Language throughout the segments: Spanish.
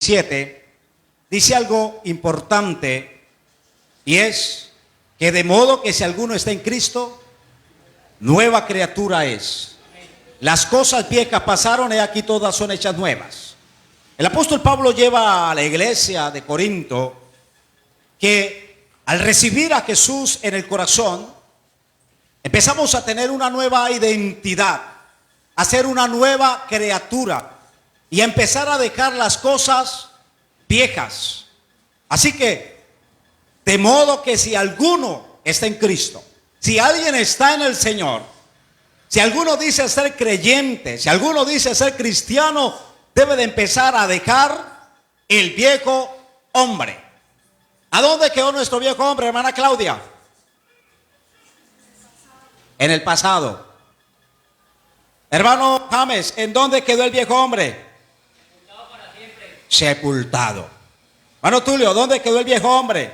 7, dice algo importante, y es que de modo que si alguno está en Cristo, nueva criatura es. Las cosas viejas pasaron, y aquí todas son hechas nuevas. El apóstol Pablo lleva a la iglesia de Corinto que al recibir a Jesús en el corazón, empezamos a tener una nueva identidad, a ser una nueva criatura y a empezar a dejar las cosas viejas. Así que, de modo que si alguno está en Cristo, si alguien está en el Señor, si alguno dice ser creyente, si alguno dice ser cristiano, debe de empezar a dejar el viejo hombre. ¿A dónde quedó nuestro viejo hombre, hermana Claudia? En el pasado. Hermano James, ¿en dónde quedó el viejo hombre? Sepultado para siempre. Sepultado. Hermano Tulio, ¿dónde quedó el viejo hombre?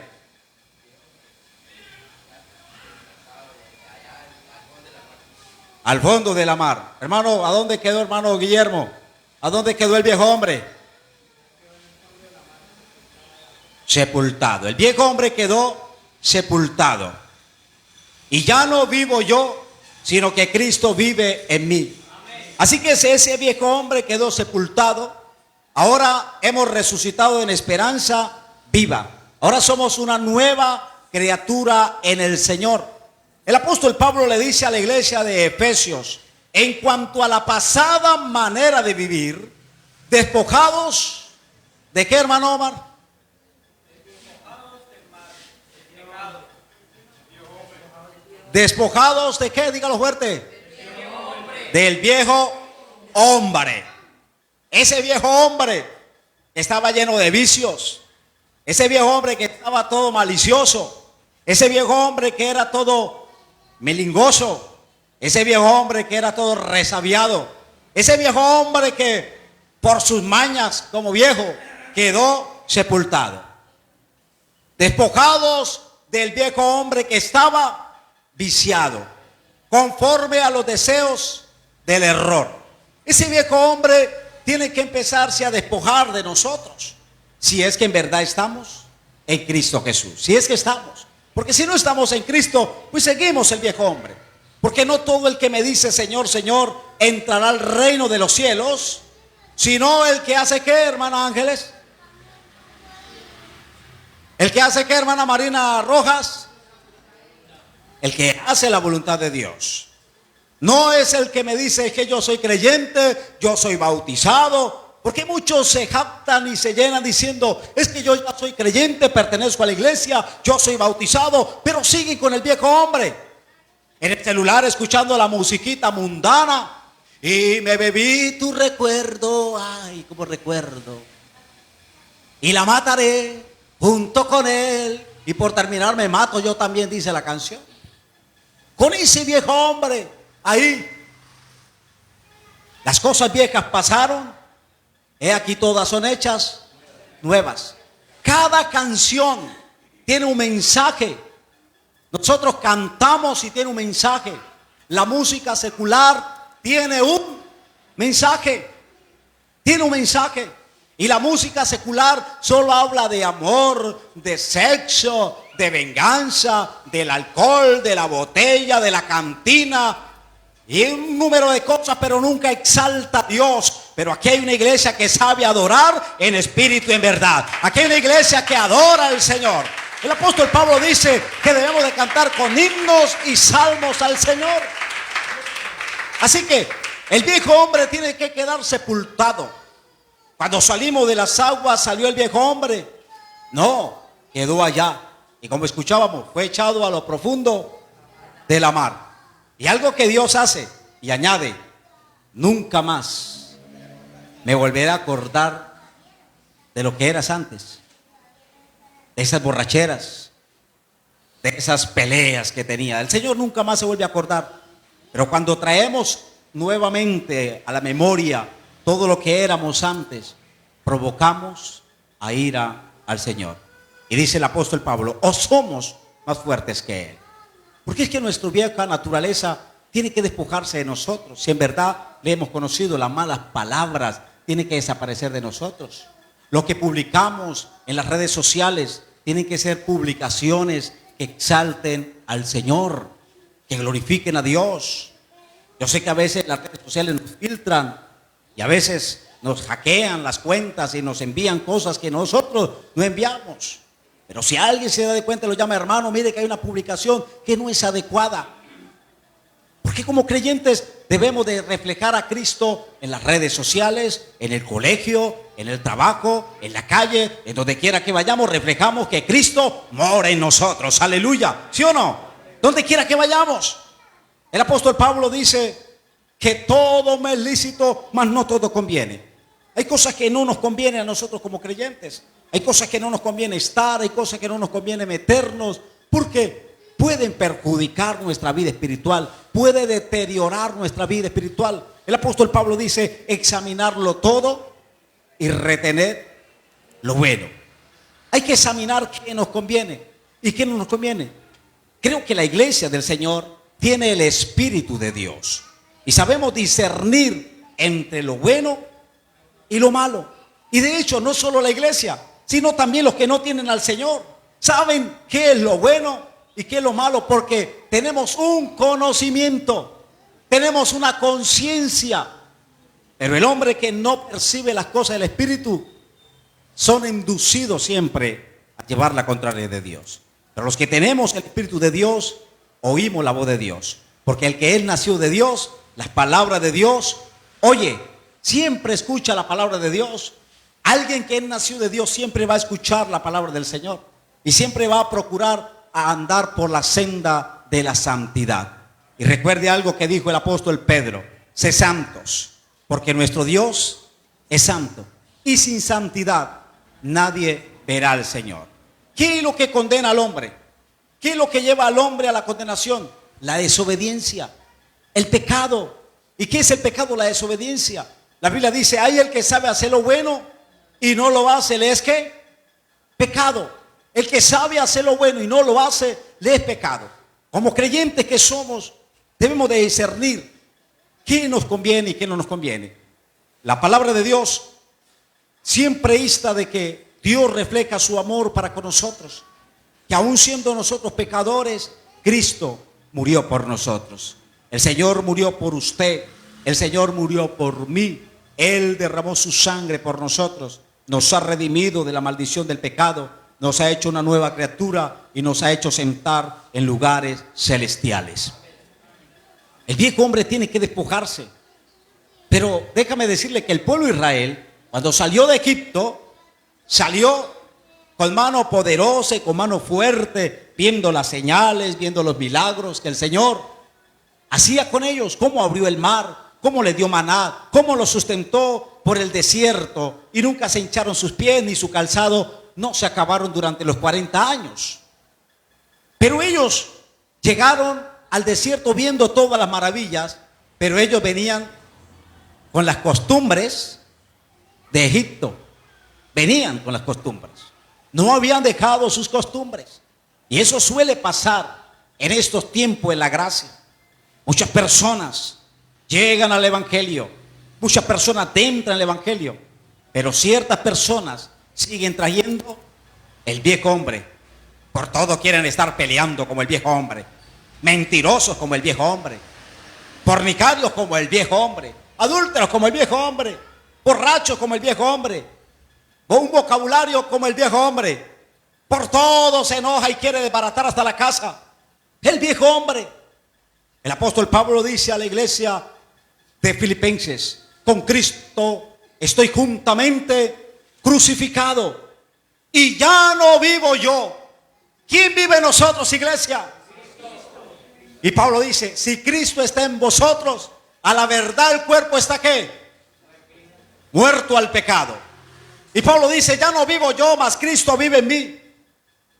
Al fondo de la mar. Hermano, ¿a dónde quedó, hermano Guillermo? ¿A dónde quedó el viejo hombre? Sepultado. El viejo hombre quedó sepultado. Y ya no vivo yo, sino que Cristo vive en mí. Así que ese viejo hombre quedó sepultado. Ahora hemos resucitado en esperanza viva. Ahora somos una nueva criatura en el Señor. El apóstol Pablo le dice a la iglesia de Efesios: en cuanto a la pasada manera de vivir, despojados ¿de qué, hermano Omar? Despojados ¿de qué? Dígalo fuerte. Del viejo hombre. Ese viejo hombre estaba lleno de vicios. Ese viejo hombre que estaba todo malicioso. Ese viejo hombre que era todo melingoso. Ese viejo hombre que era todo resabiado. Ese viejo hombre que por sus mañas como viejo quedó sepultado. Despojados del viejo hombre que estaba viciado, conforme a los deseos del error. Ese viejo hombre tiene que empezarse a despojar de nosotros, si es que en verdad estamos en Cristo Jesús, si es que estamos. Porque si no estamos en Cristo, pues seguimos el viejo hombre. Porque no todo el que me dice Señor, Señor, entrará al reino de los cielos, sino el que hace ¿qué, hermana Ángeles? ¿El que hace qué, hermana Marina Rojas? El que hace la voluntad de Dios. No es el que me dice que yo soy creyente, yo soy bautizado. Porque muchos se jactan y se llenan diciendo: es que yo ya soy creyente, pertenezco a la iglesia, yo soy bautizado. Pero siguen con el viejo hombre en el celular escuchando la musiquita mundana. Y me bebí tu recuerdo, ay, como recuerdo, y la mataré junto con él, y por terminar me mato yo también, dice la canción. Con ese viejo hombre ahí. Las cosas viejas pasaron, he aquí todas son hechas nuevas. Cada canción tiene un mensaje. Nosotros cantamos y tiene un mensaje. La música secular tiene un mensaje. Tiene un mensaje. Y la música secular solo habla de amor, de sexo, de venganza, del alcohol, de la botella, de la cantina y un número de cosas, pero nunca exalta a Dios. Pero aquí hay una iglesia que sabe adorar en espíritu y en verdad. Aquí hay una iglesia que adora al Señor. El apóstol Pablo dice que debemos de cantar con himnos y salmos al Señor. Así que el viejo hombre tiene que quedar sepultado. Cuando salimos de las aguas, ¿salió el viejo hombre? No, quedó allá. Y como escuchábamos, fue echado a lo profundo de la mar. Y algo que Dios hace y añade: nunca más me volveré a acordar de lo que eras antes, de esas borracheras, de esas peleas que tenía. El Señor nunca más se vuelve a acordar. Pero cuando traemos nuevamente a la memoria todo lo que éramos antes, provocamos a ira al Señor. Y dice el apóstol Pablo: o somos más fuertes que Él. Porque es que nuestra vieja naturaleza tiene que despojarse de nosotros. Si en verdad le hemos conocido, las malas palabras tienen que desaparecer de nosotros. Lo que publicamos en las redes sociales tienen que ser publicaciones que exalten al Señor, que glorifiquen a Dios. Yo sé que a veces las redes sociales nos filtran y a veces nos hackean las cuentas y nos envían cosas que nosotros no enviamos. Pero si alguien se da cuenta y lo llama hermano, mire que hay una publicación que no es adecuada. Porque como creyentes debemos de reflejar a Cristo en las redes sociales, en el colegio, en el trabajo, en la calle, en donde quiera que vayamos, reflejamos que Cristo mora en nosotros. Aleluya. ¿Sí o no? Donde quiera que vayamos. El apóstol Pablo dice que todo me es lícito, mas no todo conviene. Hay cosas que no nos conviene a nosotros como creyentes. Hay cosas que no nos conviene estar, hay cosas que no nos conviene meternos, porque pueden perjudicar nuestra vida espiritual, puede deteriorar nuestra vida espiritual. El apóstol Pablo dice examinarlo todo y retener lo bueno. Hay que examinar qué nos conviene y qué no nos conviene. Creo que la iglesia del Señor tiene el Espíritu de Dios y sabemos discernir entre lo bueno y lo malo. Y de hecho no solo la iglesia, sino también los que no tienen al Señor saben qué es lo bueno y qué es lo malo, porque tenemos un conocimiento, tenemos una conciencia. Pero el hombre que no percibe las cosas del Espíritu son inducidos siempre a llevar la contraria de Dios. Pero los que tenemos el Espíritu de Dios, oímos la voz de Dios, porque el que es nacido de Dios, las palabras de Dios, oye, siempre escucha la palabra de Dios. Alguien que es nacido de Dios siempre va a escuchar la palabra del Señor y siempre va a procurar a andar por la senda de la santidad. Y recuerde algo que dijo el apóstol Pedro: sé santos, porque nuestro Dios es santo, y sin santidad nadie verá al Señor. ¿Qué es lo que condena al hombre? ¿Qué es lo que lleva al hombre a la condenación? La desobediencia, el pecado. ¿Y qué es el pecado? La desobediencia. La Biblia dice: hay el que sabe hacer lo bueno y no lo hace, ¿le es qué? Pecado. El que sabe hacer lo bueno y no lo hace, le es pecado. Como creyentes que somos, debemos de discernir qué nos conviene y qué no nos conviene. La palabra de Dios siempre insta de que Dios refleja su amor para con nosotros, que aún siendo nosotros pecadores, Cristo murió por nosotros. El Señor murió por usted, el Señor murió por mí. Él derramó su sangre por nosotros, nos ha redimido de la maldición del pecado, nos ha hecho una nueva criatura y nos ha hecho sentar en lugares celestiales. El viejo hombre tiene que despojarse. Pero déjame decirle que el pueblo de Israel, cuando salió de Egipto, salió con mano poderosa y con mano fuerte, viendo las señales, viendo los milagros que el Señor hacía con ellos, cómo abrió el mar, cómo le dio maná, cómo lo sustentó por el desierto y nunca se hincharon sus pies ni su calzado no se acabaron durante los 40 años. Pero ellos llegaron al desierto viendo todas las maravillas, pero ellos venían con las costumbres de Egipto. Venían con las costumbres. No habían dejado sus costumbres. Y eso suele pasar en estos tiempos en la gracia. Muchas personas llegan al Evangelio. Muchas personas entran al Evangelio. Pero ciertas personas siguen trayendo el viejo hombre. Por todo quieren estar peleando como el viejo hombre. Mentirosos como el viejo hombre. Fornicarios como el viejo hombre. Adúlteros como el viejo hombre. Borrachos como el viejo hombre. Con un vocabulario como el viejo hombre. Por todo se enoja y quiere desbaratar hasta la casa. El viejo hombre. El apóstol Pablo dice a la iglesia de Filipenses: con Cristo estoy juntamente crucificado y ya no vivo yo. ¿Quién vive en nosotros, iglesia? Y Pablo dice: si Cristo está en vosotros, a la verdad el cuerpo está ¿qué? Muerto al pecado. Y Pablo dice: ya no vivo yo, mas Cristo vive en mí.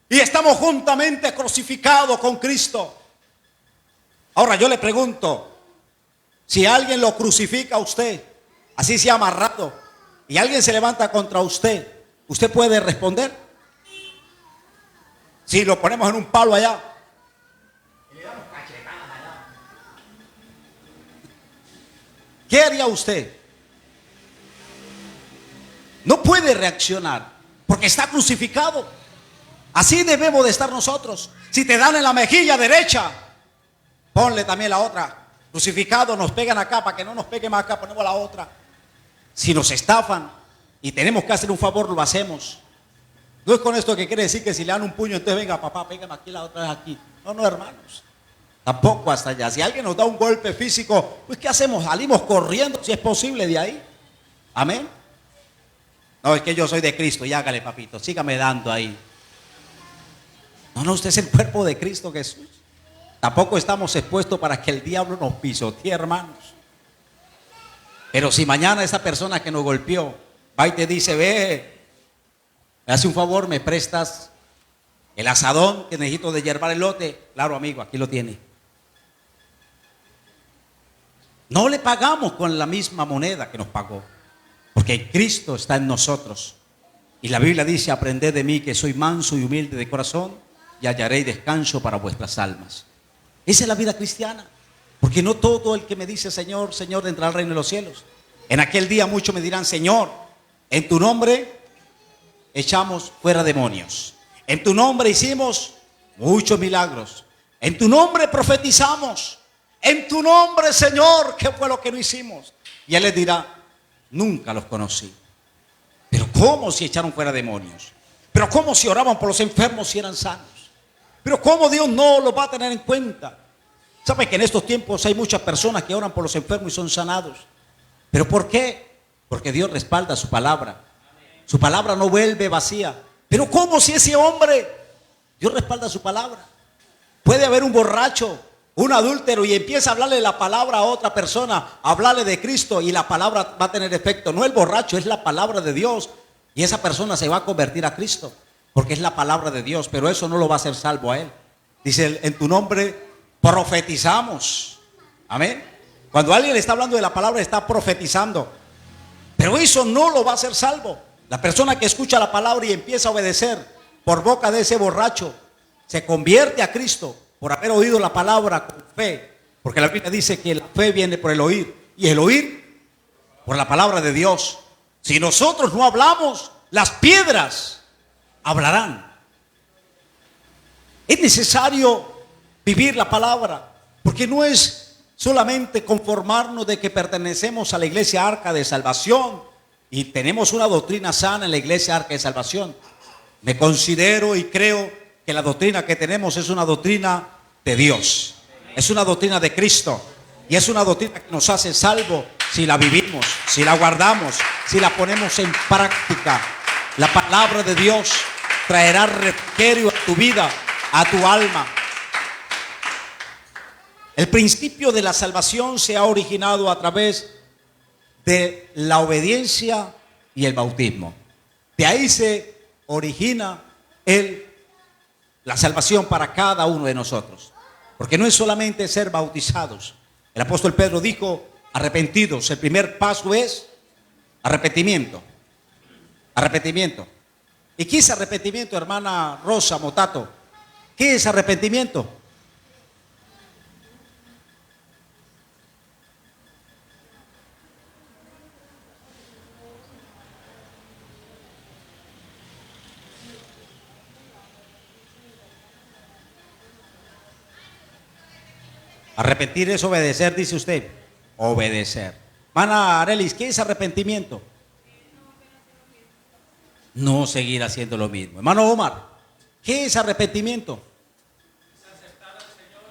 Y estamos juntamente crucificados con Cristo. Ahora yo le pregunto, si alguien lo crucifica a usted, así sea amarrado, y alguien se levanta contra usted, ¿usted puede responder? Si lo ponemos en un palo allá y le damos cachetadas allá, ¿qué haría usted? No puede reaccionar porque está crucificado. Así debemos de estar nosotros. Si te dan en la mejilla derecha, ponle también la otra. Crucificado, nos pegan acá, para que no nos pegue más acá, ponemos la otra. Si nos estafan y tenemos que hacer un favor, lo hacemos. No es con esto que quiere decir que si le dan un puño, entonces venga papá, pégame aquí, la otra vez aquí. No, no, hermanos. Tampoco hasta allá. Si alguien nos da un golpe físico, pues ¿qué hacemos? Salimos corriendo si es posible de ahí. Amén. No, es que yo soy de Cristo, y hágale, papito, sígame dando ahí. No, no, usted es el cuerpo de Cristo Jesús. Tampoco estamos expuestos para que el diablo nos pisotee, hermanos. Pero si mañana esa persona que nos golpeó va y te dice, ve, me hace un favor, me prestas el asadón que necesito de hiervar el lote. Claro, amigo, aquí lo tiene. No le pagamos con la misma moneda que nos pagó, porque Cristo está en nosotros. Y la Biblia dice, aprended de mí que soy manso y humilde de corazón, y hallaréis descanso para vuestras almas. Esa es la vida cristiana. Porque no todo el que me dice Señor, Señor, entrará al reino de los cielos. En aquel día muchos me dirán, Señor, en tu nombre echamos fuera demonios. En tu nombre hicimos muchos milagros. En tu nombre profetizamos. En tu nombre, Señor, ¿qué fue lo que no hicimos? Y Él les dirá, nunca los conocí. Pero ¿cómo si echaron fuera demonios? Pero ¿cómo si oraban por los enfermos si eran sanos? Pero ¿cómo Dios no los va a tener en cuenta? ¿Sabe que en estos tiempos hay muchas personas que oran por los enfermos y son sanados? ¿Pero por qué? Porque Dios respalda su palabra. Su palabra no vuelve vacía. Pero ¿cómo si ese hombre, Dios respalda su palabra? Puede haber un borracho, un adúltero, y empieza a hablarle la palabra a otra persona, a hablarle de Cristo, y la palabra va a tener efecto. No el borracho, es la palabra de Dios. Y esa persona se va a convertir a Cristo, porque es la palabra de Dios, pero eso no lo va a hacer salvo a él. Dice, en tu nombre profetizamos. Amén. Cuando alguien le está hablando de la palabra, está profetizando. Pero eso no lo va a hacer salvo. La persona que escucha la palabra y empieza a obedecer por boca de ese borracho, se convierte a Cristo por haber oído la palabra con fe. Porque la Biblia dice que la fe viene por el oír, y el oír por la palabra de Dios. Si nosotros no hablamos, las piedras hablarán. Es necesario vivir la palabra, porque no es solamente conformarnos de que pertenecemos a la iglesia Arca de Salvación y tenemos una doctrina sana en la iglesia Arca de Salvación. Me considero y creo que la doctrina que tenemos es una doctrina de Dios, es una doctrina de Cristo, y es una doctrina que nos hace salvo si la vivimos, si la guardamos, si la ponemos en práctica. La palabra de Dios traerá refrigerio a tu vida, a tu alma. El principio de la salvación se ha originado a través de la obediencia y el bautismo. De ahí se origina la salvación para cada uno de nosotros. Porque no es solamente ser bautizados. El apóstol Pedro dijo, arrepentidos. El primer paso es arrepentimiento. Arrepentimiento. ¿Y qué es arrepentimiento, hermana Rosa Motato? ¿Qué es arrepentimiento? Arrepentir es obedecer, dice usted. Obedecer. Hermana Arelis, ¿qué es arrepentimiento? No seguir haciendo lo mismo. Hermano Omar, ¿qué es arrepentimiento? Es aceptar al Señor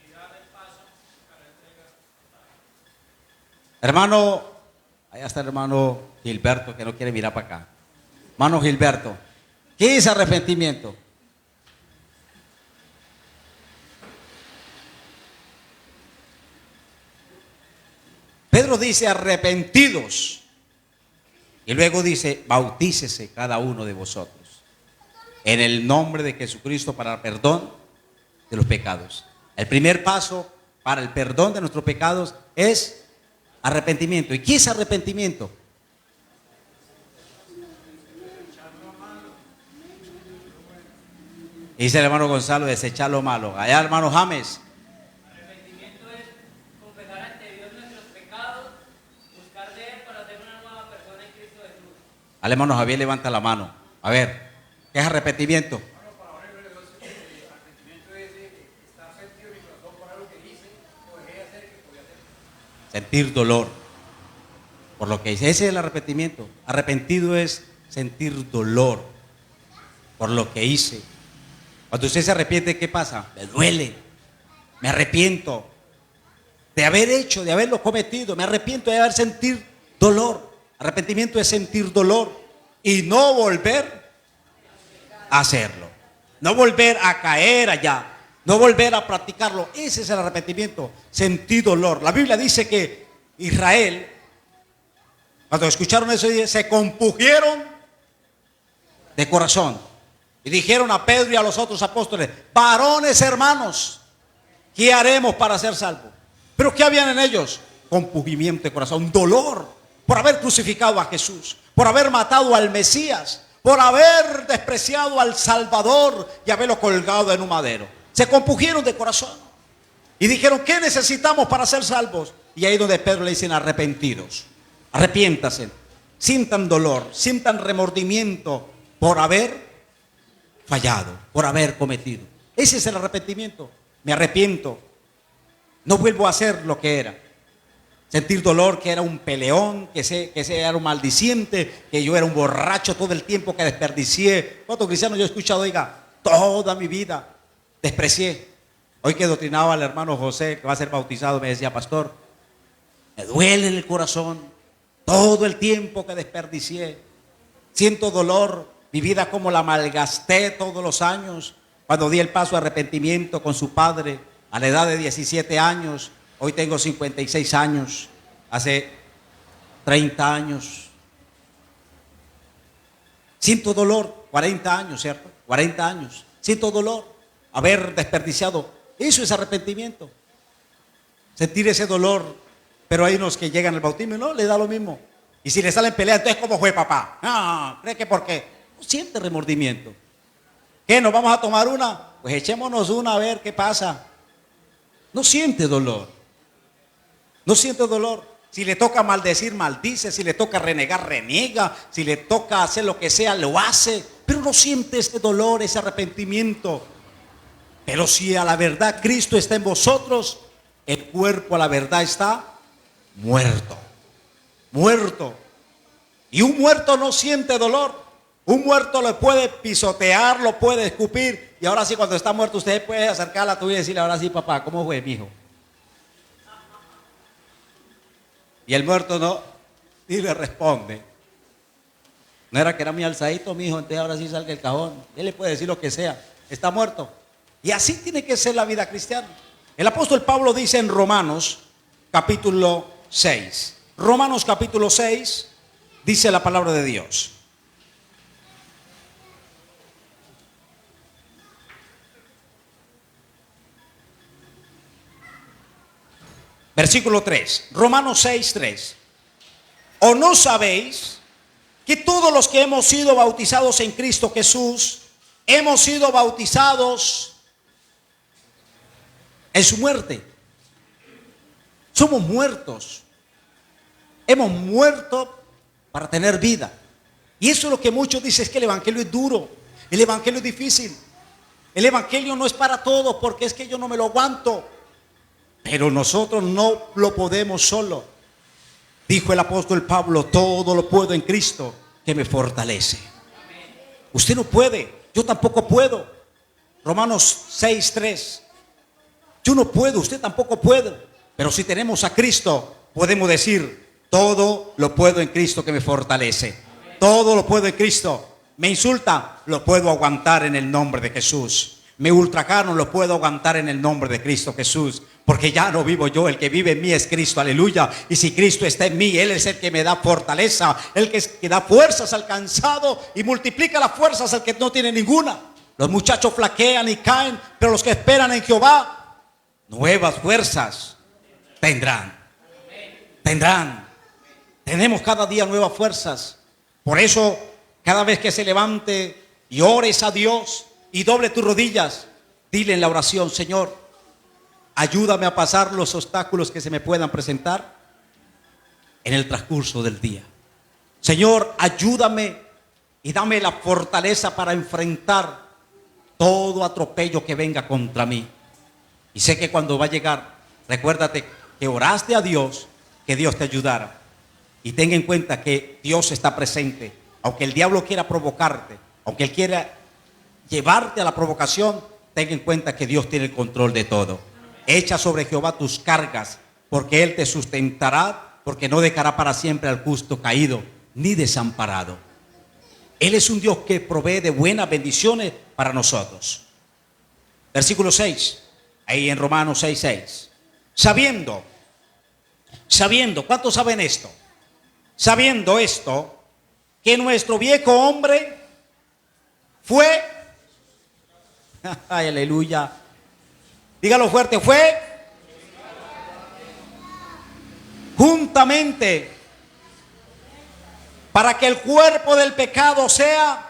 y dar el paso para entregar. Hermano, allá está el hermano Gilberto que no quiere mirar para acá. Hermano Gilberto, ¿qué es arrepentimiento? Pedro dice arrepentidos. Y luego dice, bautícese cada uno de vosotros en el nombre de Jesucristo para el perdón de los pecados. El primer paso para el perdón de nuestros pecados es arrepentimiento. ¿Y qué es arrepentimiento? Dice el hermano Gonzalo, desechar lo malo. Allá hermano James. Arrepentimiento es confesar ante Dios nuestros pecados, buscar de Él para ser una nueva persona en Cristo Jesús. Al hermano Javier levanta la mano. A ver, ¿qué es arrepentimiento? Sentir dolor por lo que hice. Ese es el arrepentimiento. Arrepentido es sentir dolor por lo que hice. Cuando usted se arrepiente, ¿qué pasa? Me duele. Me arrepiento de haber hecho, de haberlo cometido. Me arrepiento de haber sentir dolor. Arrepentimiento es sentir dolor y no volver a hacerlo. No volver a caer allá. No volver a practicarlo. Ese es el arrepentimiento. Sentir dolor. La Biblia dice que Israel, cuando escucharon eso, se compugieron de corazón y dijeron a Pedro y a los otros apóstoles: varones hermanos, ¿qué haremos para ser salvos? Pero ¿qué habían en ellos? Compugimiento de corazón, dolor por haber crucificado a Jesús, por haber matado al Mesías, por haber despreciado al Salvador y haberlo colgado en un madero. Se compugieron de corazón y dijeron: ¿qué necesitamos para ser salvos? Y ahí donde Pedro le dicen: arrepentidos, arrepiéntase, sientan dolor, sientan remordimiento por haber fallado, por haber cometido. Ese es el arrepentimiento. Me arrepiento, no vuelvo a hacer lo que era. Sentir dolor, que era un peleón, que era un maldiciente, que yo era un borracho todo el tiempo, que desperdicié. ¿Cuántos cristianos yo he escuchado? Oiga, toda mi vida desprecié. Hoy que doctrinaba al hermano José, que va a ser bautizado, me decía: pastor, me duele en el corazón todo el tiempo que desperdicié. Siento dolor, mi vida como la malgasté todos los años. Cuando di el paso de arrepentimiento con su padre a la edad de 17 años, hoy tengo 56 años, hace 30 años. Siento dolor, 40 años, ¿cierto? 40 años. Siento dolor, haber desperdiciado. Eso es arrepentimiento. Sentir ese dolor. Pero hay unos que llegan al bautismo y no, le da lo mismo. Y si le salen peleas, entonces ¿cómo fue, papá? No, ¿cree que por qué? No siente remordimiento. ¿Qué? ¿Nos vamos a tomar una? Pues echémonos una a ver qué pasa. No siente dolor. No siente dolor. Si le toca maldecir, maldice. Si le toca renegar, reniega. Si le toca hacer lo que sea, lo hace. Pero no siente ese dolor, ese arrepentimiento. Pero si a la verdad Cristo está en vosotros, el cuerpo a la verdad está muerto. Muerto. Y un muerto no siente dolor. Un muerto lo puede pisotear, lo puede escupir. Y ahora sí, cuando está muerto, usted puede acercar a la tuya y decirle: ahora sí, papá, ¿cómo fue, mijo? Y el muerto no, y le responde: no era que era muy alzadito, mijo, entonces ahora sí salga el cajón. Él le puede decir lo que sea, está muerto. Y así tiene que ser la vida cristiana. El apóstol Pablo dice en Romanos capítulo 6. Romanos capítulo 6 dice la palabra de Dios. Versículo 3, Romanos 6, 3. ¿O no sabéis que todos los que hemos sido bautizados en Cristo Jesús, hemos sido bautizados en su muerte? Somos muertos. Hemos muerto para tener vida. Y eso es lo que muchos dicen, es que el evangelio es duro, el evangelio es difícil, el evangelio no es para todos, porque es que yo no me lo aguanto. Pero nosotros no lo podemos solo. Dijo el apóstol Pablo: todo lo puedo en Cristo que me fortalece. Usted no puede, yo tampoco puedo. Romanos 6:3. Yo no puedo, usted tampoco puede. Pero si tenemos a Cristo, podemos decir: todo lo puedo en Cristo que me fortalece. Todo lo puedo en Cristo. Me insulta, lo puedo aguantar en el nombre de Jesús. Me ultrajaron, lo puedo aguantar en el nombre de Cristo Jesús. Porque ya no vivo yo, el que vive en mí es Cristo, aleluya. Y si Cristo está en mí, Él es el que me da fortaleza, el que da fuerzas al cansado y multiplica las fuerzas al que no tiene ninguna. Los muchachos flaquean y caen, pero los que esperan en Jehová, nuevas fuerzas tendrán. Tendrán. Tenemos cada día nuevas fuerzas. Por eso, cada vez que se levante y ores a Dios y doble tus rodillas, dile en la oración: Señor, ayúdame a pasar los obstáculos que se me puedan presentar en el transcurso del día. Señor, ayúdame y dame la fortaleza para enfrentar todo atropello que venga contra mí. Y sé que cuando va a llegar, recuérdate que oraste a Dios, que Dios te ayudara. Y ten en cuenta que Dios está presente. Aunque el diablo quiera provocarte, aunque él quiera llevarte a la provocación, ten en cuenta que Dios tiene el control de todo. Echa sobre Jehová tus cargas, porque Él te sustentará, porque no dejará para siempre al justo caído, ni desamparado. Él es un Dios que provee de buenas bendiciones para nosotros. Versículo 6, ahí en Romanos 6:6. Sabiendo, ¿cuántos saben esto? Sabiendo esto, que nuestro viejo hombre fue, ay, aleluya, dígalo fuerte, fue juntamente para que el cuerpo del pecado sea,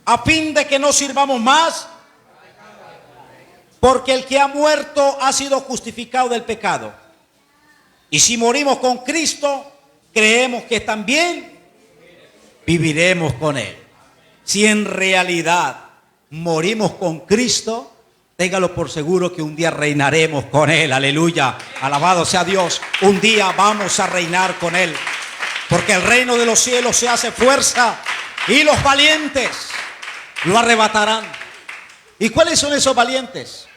a fin de que no sirvamos más, porque el que ha muerto ha sido justificado del pecado. Y si morimos con Cristo, creemos que también viviremos con Él. Si en realidad morimos con Cristo, téngalo por seguro que un día reinaremos con Él. Aleluya, alabado sea Dios. Un día vamos a reinar con Él, porque el reino de los cielos se hace fuerza y los valientes lo arrebatarán. ¿Y cuáles son esos valientes?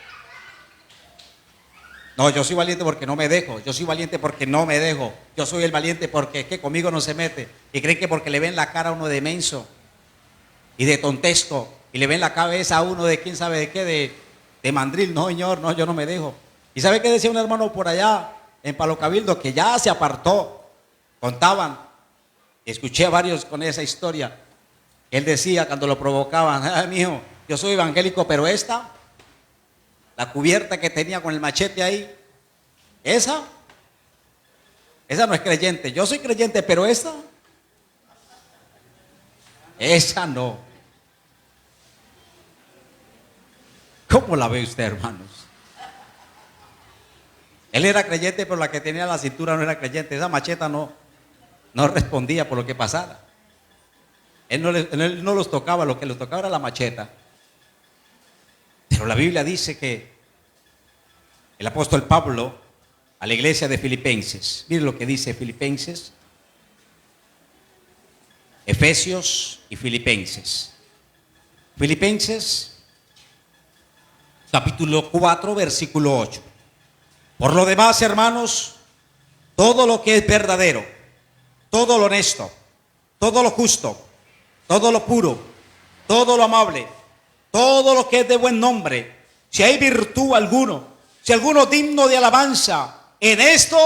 No, yo soy valiente porque no me dejo. Yo soy valiente porque no me dejo. Yo soy el valiente porque es que conmigo no se mete. Y creen que porque le ven la cara a uno de menso y de tontesco, y le ven la cabeza a uno de quién sabe de qué, de mandril. No, señor, no, yo no me dejo. ¿Y sabe qué decía un hermano por allá en Palo Cabildo? Que ya se apartó. Contaban, escuché a varios con esa historia. Él decía cuando lo provocaban: ay, mijo, yo soy evangélico, pero la cubierta que tenía con el machete ahí, esa no es creyente. Yo soy creyente, pero esa no. ¿Cómo la ve usted, hermanos? Él era creyente, pero la que tenía la cintura no era creyente. Esa macheta no respondía por lo que pasara. Él no los tocaba, lo que los tocaba era la macheta. Pero la Biblia dice que el apóstol Pablo a la iglesia de Filipenses, mire lo que dice Filipenses, Efesios y Filipenses. Filipenses capítulo 4 versículo 8. Por lo demás, hermanos, todo lo que es verdadero, todo lo honesto, todo lo justo, todo lo puro, todo lo amable, todo lo que es de buen nombre, si hay virtud alguno, si alguno digno de alabanza, en esto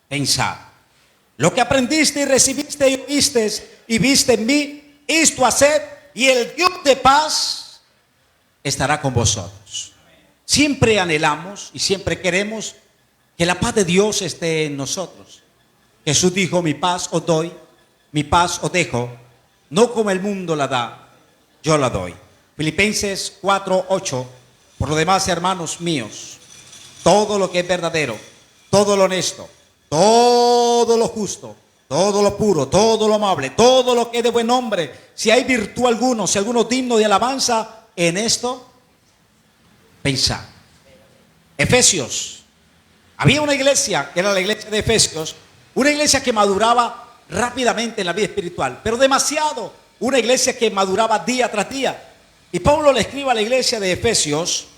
pensad. Lo que aprendiste y recibiste y oíste y viste en mí, esto haced, y el Dios de paz estará con vosotros. Siempre anhelamos y siempre queremos que la paz de Dios esté en nosotros. Jesús dijo: mi paz os doy, mi paz os dejo, no como el mundo la da, yo la doy. Filipenses 4:8. Por lo demás, hermanos míos, todo lo que es verdadero, todo lo honesto, todo lo justo, todo lo puro, todo lo amable, todo lo que es de buen nombre, si hay virtud alguno, si alguno digno de alabanza, en esto pensad. Efesios. Había una iglesia, que era la iglesia de Efesios, una iglesia que maduraba rápidamente en la vida espiritual, pero demasiado. Una iglesia que maduraba día tras día. Y Pablo le escribe a la iglesia de Efesios,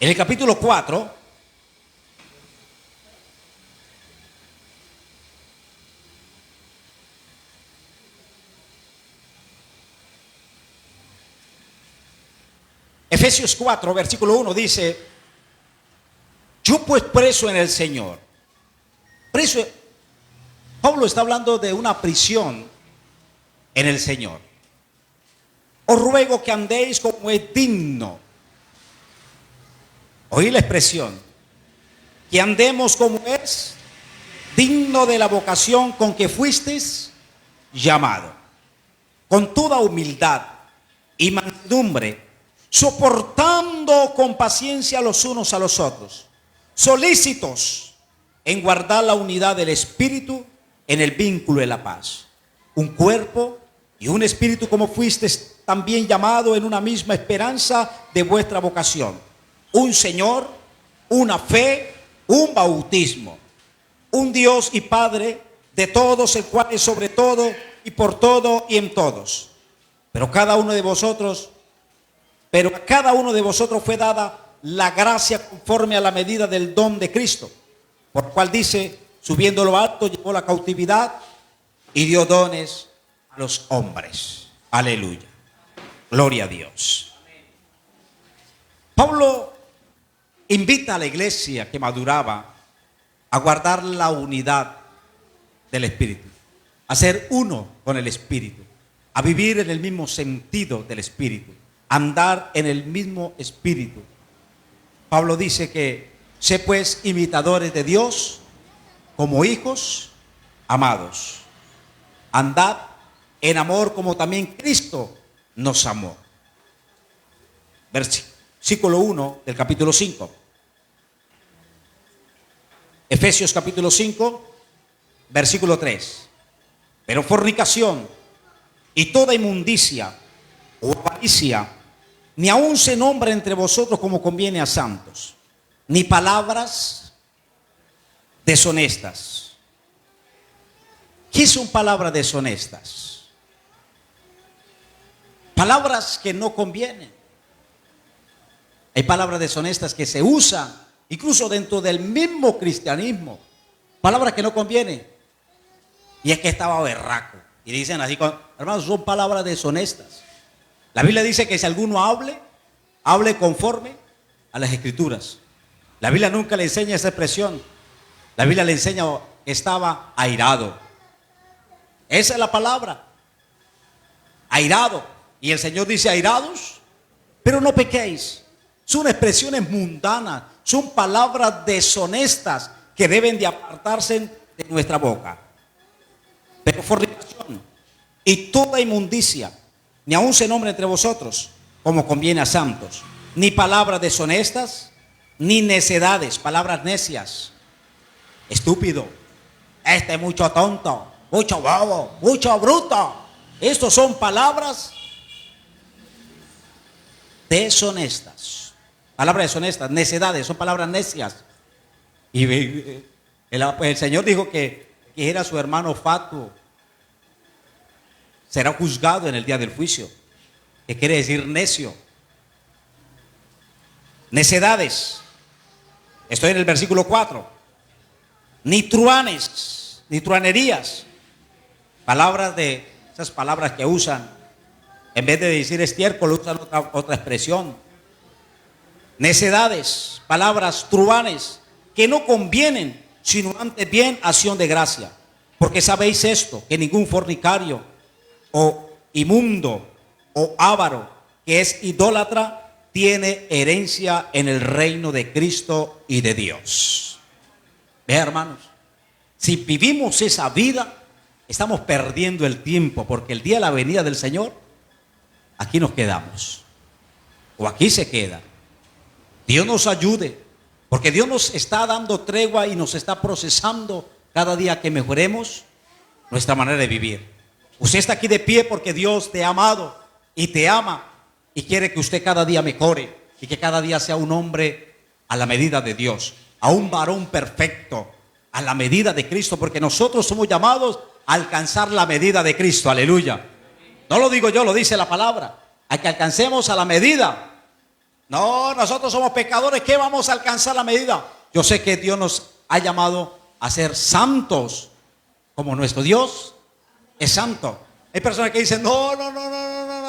en el capítulo 4, Efesios 4, versículo 1 dice: yo pues preso en el Señor. Preso. Pablo está hablando de una prisión en el Señor. Os ruego que andéis como es digno. Oí la expresión. Que andemos como es digno de la vocación con que fuisteis llamado. Con toda humildad y mansedumbre, soportando con paciencia los unos a los otros, solícitos en guardar la unidad del Espíritu en el vínculo de la paz. Un cuerpo y un espíritu, como fuisteis también llamado en una misma esperanza de vuestra vocación. Un Señor, una fe, un bautismo. Un Dios y Padre de todos, el cual es sobre todo y por todo y en todos. Pero a cada uno de vosotros fue dada la gracia conforme a la medida del don de Cristo, por cual dice, subiendo lo alto, llevó la cautividad y dio dones a los hombres. Aleluya. Gloria a Dios. Pablo invita a la iglesia que maduraba a guardar la unidad del Espíritu, a ser uno con el Espíritu, a vivir en el mismo sentido del Espíritu, a andar en el mismo Espíritu. Pablo dice que sé pues imitadores de Dios como hijos amados. Andad en amor como también Cristo nos amó. Versículo 1 del capítulo 5. Efesios capítulo 5, versículo 3. Pero fornicación y toda inmundicia o avaricia, ni aun se nombra entre vosotros como conviene a santos, ni palabras deshonestas. ¿Qué son palabras deshonestas? Palabras que no convienen. Hay palabras deshonestas que se usan incluso dentro del mismo cristianismo. Palabras que no convienen. Y es que estaba berraco. Y dicen así, hermanos, son palabras deshonestas. La Biblia dice que si alguno hable conforme a las Escrituras. La Biblia nunca le enseña esa expresión. La Biblia le enseña que estaba airado. Esa es la palabra. Airado. Y el Señor dice, airados, pero no pequéis. Son expresiones mundanas. Son palabras deshonestas que deben de apartarse de nuestra boca. Pero fornicación y toda inmundicia, ni aun se nombre entre vosotros, como conviene a santos, ni palabras deshonestas, ni necedades, palabras necias. Estúpido, este es mucho tonto, mucho bobo, mucho bruto. Estos son palabras deshonestas. Palabras deshonestas, necedades, son palabras necias. Y el Señor dijo que era su hermano fatuo. Será juzgado en el día del juicio. ¿Qué quiere decir necio? Necedades. Estoy en el versículo 4. Ni truanes, ni truanerías. Palabras de esas palabras que usan. En vez de decir estiércol, usan otra expresión. Necedades, palabras truanes que no convienen, sino antes bien acción de gracia. Porque sabéis esto, que ningún fornicario o inmundo o avaro que es idólatra tiene herencia en el reino de Cristo y de Dios. Vean, hermanos, si vivimos esa vida, estamos perdiendo el tiempo, porque el día de la venida del Señor, aquí nos quedamos, o aquí se queda. Dios nos ayude, porque Dios nos está dando tregua y nos está procesando cada día que mejoremos nuestra manera de vivir. Usted está aquí de pie porque Dios te ha amado y te ama y quiere que usted cada día mejore y que cada día sea un hombre a la medida de Dios, a un varón perfecto, a la medida de Cristo, porque nosotros somos llamados a alcanzar la medida de Cristo. Aleluya. No lo digo yo, lo dice la palabra. A que alcancemos a la medida. No, nosotros somos pecadores, ¿qué vamos a alcanzar la medida? Yo sé que Dios nos ha llamado a ser santos, como nuestro Dios es santo. Hay personas que dicen, no,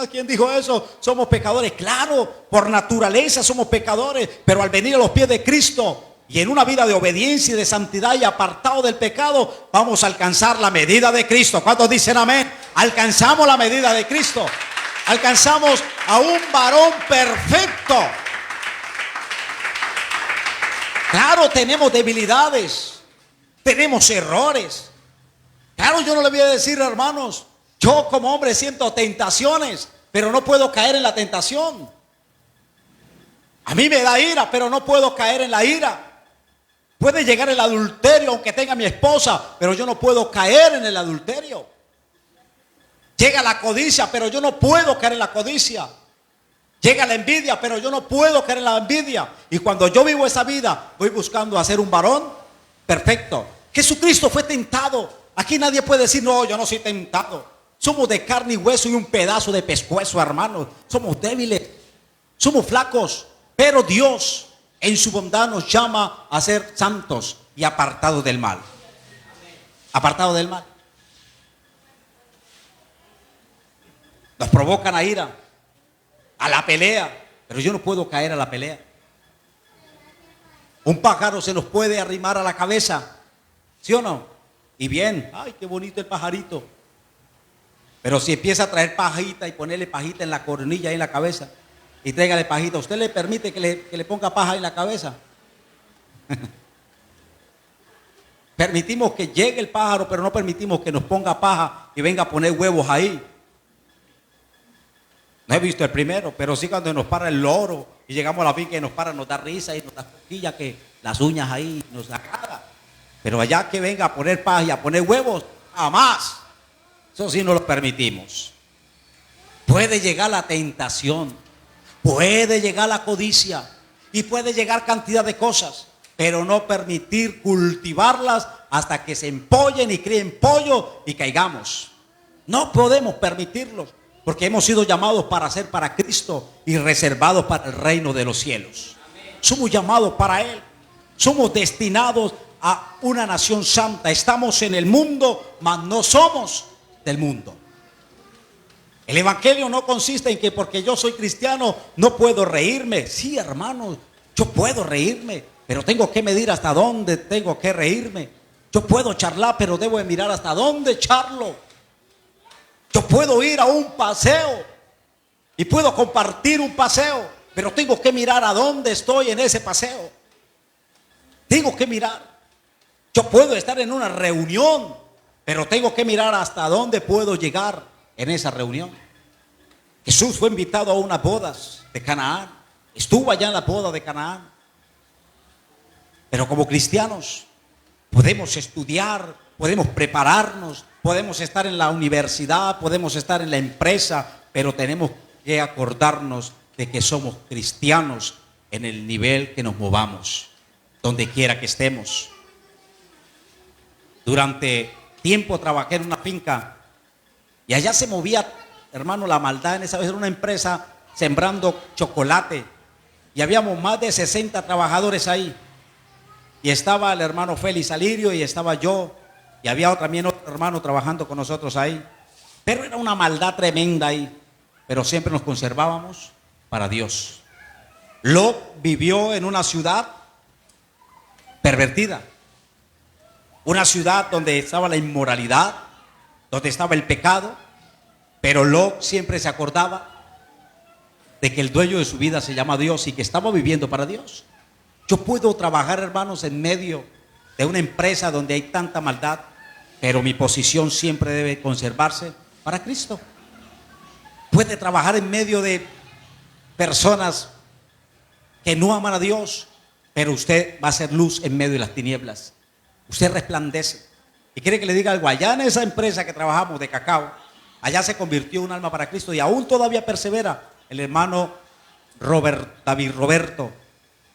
¿quién dijo eso? Somos pecadores. Claro, por naturaleza somos pecadores, pero al venir a los pies de Cristo y en una vida de obediencia y de santidad y apartado del pecado, vamos a alcanzar la medida de Cristo. ¿Cuántos dicen amén? Alcanzamos la medida de Cristo. Alcanzamos a un varón perfecto. Claro, tenemos debilidades, tenemos errores. Claro, yo no le voy a decir, hermanos, yo como hombre siento tentaciones, pero no puedo caer en la tentación. A mí me da ira, pero no puedo caer en la ira. Puede llegar el adulterio aunque tenga mi esposa, pero yo no puedo caer en el adulterio. Llega la codicia, pero yo no puedo caer en la codicia. Llega la envidia, pero yo no puedo caer en la envidia. Y cuando yo vivo esa vida, voy buscando hacer un varón perfecto. Jesucristo fue tentado. Aquí nadie puede decir, no, yo no soy tentado. Somos de carne y hueso y un pedazo de pescuezo, hermanos. Somos débiles, somos flacos. Pero Dios en su bondad nos llama a ser santos y apartados del mal. Apartados del mal. Nos provocan a ira, a la pelea, pero yo no puedo caer a la pelea. Un pájaro se nos puede arrimar a la cabeza, ¿sí o no? Y bien, ay, qué bonito el pajarito. Pero si empieza a traer pajita y ponerle pajita en la coronilla y en la cabeza, y tráigale pajita, ¿usted le permite que le ponga paja en la cabeza? Permitimos que llegue el pájaro, pero no permitimos que nos ponga paja y venga a poner huevos ahí. No he visto el primero, pero sí cuando nos para el loro y llegamos a la finca y nos para, nos da risa y nos da cosquilla, que las uñas ahí nos agrada. Pero allá que venga a poner paja y a poner huevos, jamás. Eso sí no lo permitimos. Puede llegar la tentación, puede llegar la codicia y puede llegar cantidad de cosas, pero no permitir cultivarlas hasta que se empollen y críen pollo y caigamos. No podemos permitirlo, porque hemos sido llamados para ser para Cristo y reservados para el reino de los cielos. Somos llamados para Él. Somos destinados a una nación santa. Estamos en el mundo, mas no somos del mundo. El evangelio no consiste en que porque yo soy cristiano no puedo reírme. Sí, hermanos, yo puedo reírme, pero tengo que medir hasta dónde tengo que reírme. Yo puedo charlar, pero debo de mirar hasta dónde charlo. Yo puedo ir a un paseo y puedo compartir un paseo, pero tengo que mirar a dónde estoy en ese paseo. Tengo que mirar. Yo puedo estar en una reunión, pero tengo que mirar hasta dónde puedo llegar en esa reunión. Jesús fue invitado a unas bodas de Canaán. Estuvo allá en la boda de Canaán. Pero como cristianos podemos estudiar, podemos prepararnos, podemos estar en la universidad, podemos estar en la empresa, pero tenemos que acordarnos de que somos cristianos en el nivel que nos movamos, donde quiera que estemos. Durante tiempo trabajé en una finca y allá se movía, hermano, la maldad. En esa vez era una empresa sembrando chocolate y habíamos más de 60 trabajadores ahí. Y estaba el hermano Félix Alirio y estaba yo. Y había también otro hermano trabajando con nosotros ahí. Pero era una maldad tremenda ahí. Pero siempre nos conservábamos para Dios. Lot vivió en una ciudad pervertida. Una ciudad donde estaba la inmoralidad, donde estaba el pecado. Pero Lot siempre se acordaba de que el dueño de su vida se llama Dios y que estaba viviendo para Dios. Yo puedo trabajar, hermanos, en medio de una empresa donde hay tanta maldad, pero mi posición siempre debe conservarse para Cristo. Puede trabajar en medio de personas que no aman a Dios, pero usted va a ser luz en medio de las tinieblas. Usted resplandece. Y quiere que le diga algo, allá en esa empresa que trabajamos de cacao, allá se convirtió un alma para Cristo y aún todavía persevera el hermano David Roberto.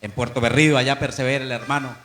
En Puerto Berrío, allá persevera el hermano.